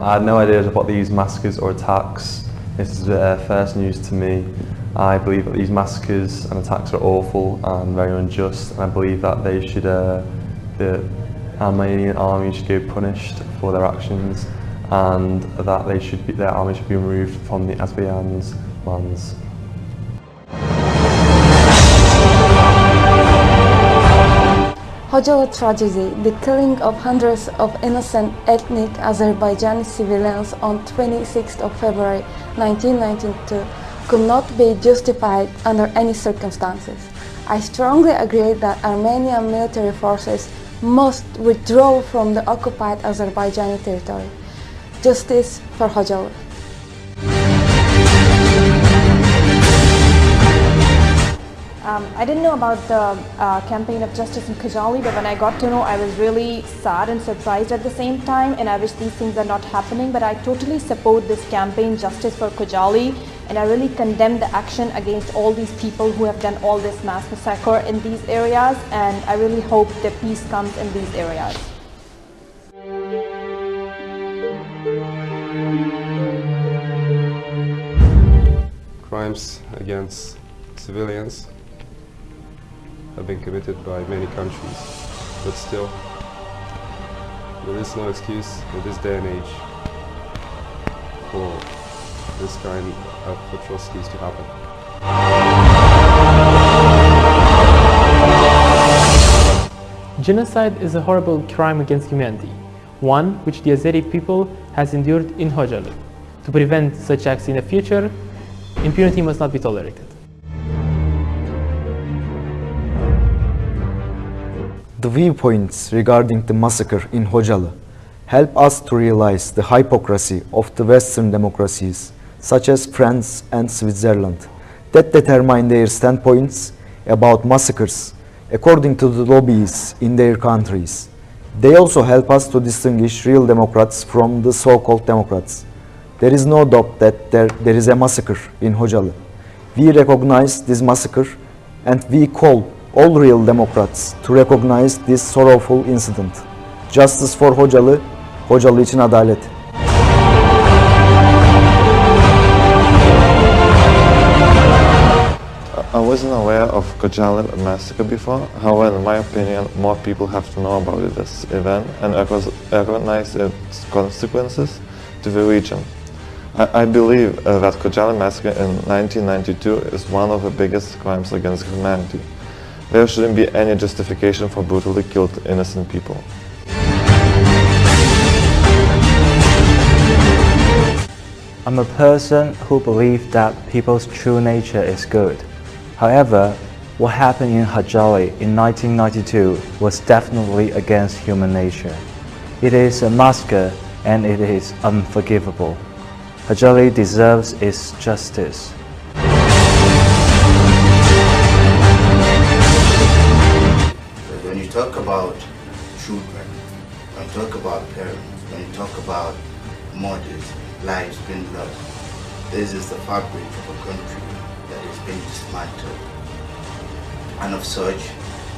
I had no idea about these massacres or attacks. This is first news to me. I believe that these massacres and attacks are awful and very unjust, and I believe that they should, the Armenian army should go punished for their actions, and that their army should be removed from the Azerbaijan's lands. Hoджалы tragedy, the killing of hundreds of innocent ethnic Azerbaijani civilians on 26th of February 1992 could not be justified under any circumstances. I strongly agree that Armenian military forces must withdraw from the occupied Azerbaijani territory. Justice for Hoджалы. I didn't know about the campaign of justice in Khojaly, but when I got to know, I was really sad and surprised at the same time, and I wish these things are not happening. But I totally support this campaign, Justice for Khojaly, and I really condemn the action against all these people who have done all this mass massacre in these areas, and I really hope that peace comes in these areas. Crimes against civilians have been committed by many countries, but still, there is no excuse in this day and age for this kind of atrocities to happen. Genocide is a horrible crime against humanity, one which the Azeri people has endured in Hoджалы. To prevent such acts in the future, impunity must not be tolerated. The viewpoints regarding the massacre in Hoджалы help us to realize the hypocrisy of the Western democracies, such as France and Switzerland, that determine their standpoints about massacres according to the lobbies in their countries. They also help us to distinguish real democrats from the so-called democrats. There is no doubt that there is a massacre in Hoджалы. We recognize this massacre, and we call all real democrats to recognize this sorrowful incident. Justice for Hoджалы, Hoджалы için adalet. I wasn't aware of Khojaly massacre before. However, in my opinion, more people have to know about this event and recognize its consequences to the region. I believe that Khojaly massacre in 1992 is one of the biggest crimes against humanity. There shouldn't be any justification for brutally killed innocent people. I'm a person who believes that people's true nature is good. However, what happened in Hoджалы in 1992 was definitely against human nature. It is a massacre and it is unforgivable. Hoджалы deserves its justice. When you talk about children, when you talk about parents, when you talk about mothers, lives being lost, this is the fabric of a country that is being dismantled. And of such,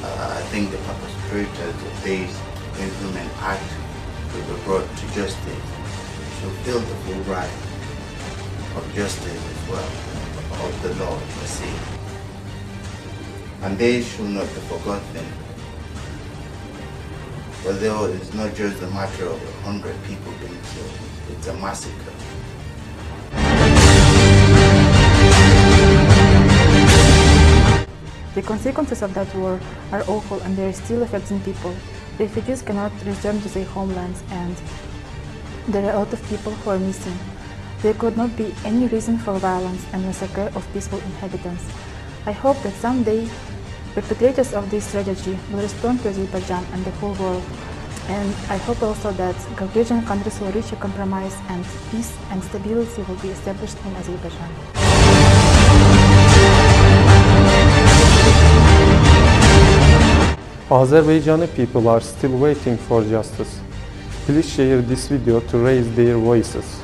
I think the perpetrators of this inhuman act will be brought to justice, should feel the full right of justice as well, of the law per se. And they should not be forgotten. But though it's not just a matter of 100 people being killed, it's a massacre. The consequences of that war are awful and they are still affecting people. Refugees cannot return to their homelands and there are a lot of people who are missing. There could not be any reason for violence and massacre of peaceful inhabitants. I hope that someday perpetrators of this tragedy will respond to Azerbaijan and the whole world. And I hope also that Caucasian countries will reach a compromise and peace and stability will be established in Azerbaijan. Azerbaijani people are still waiting for justice. Please share this video to raise their voices.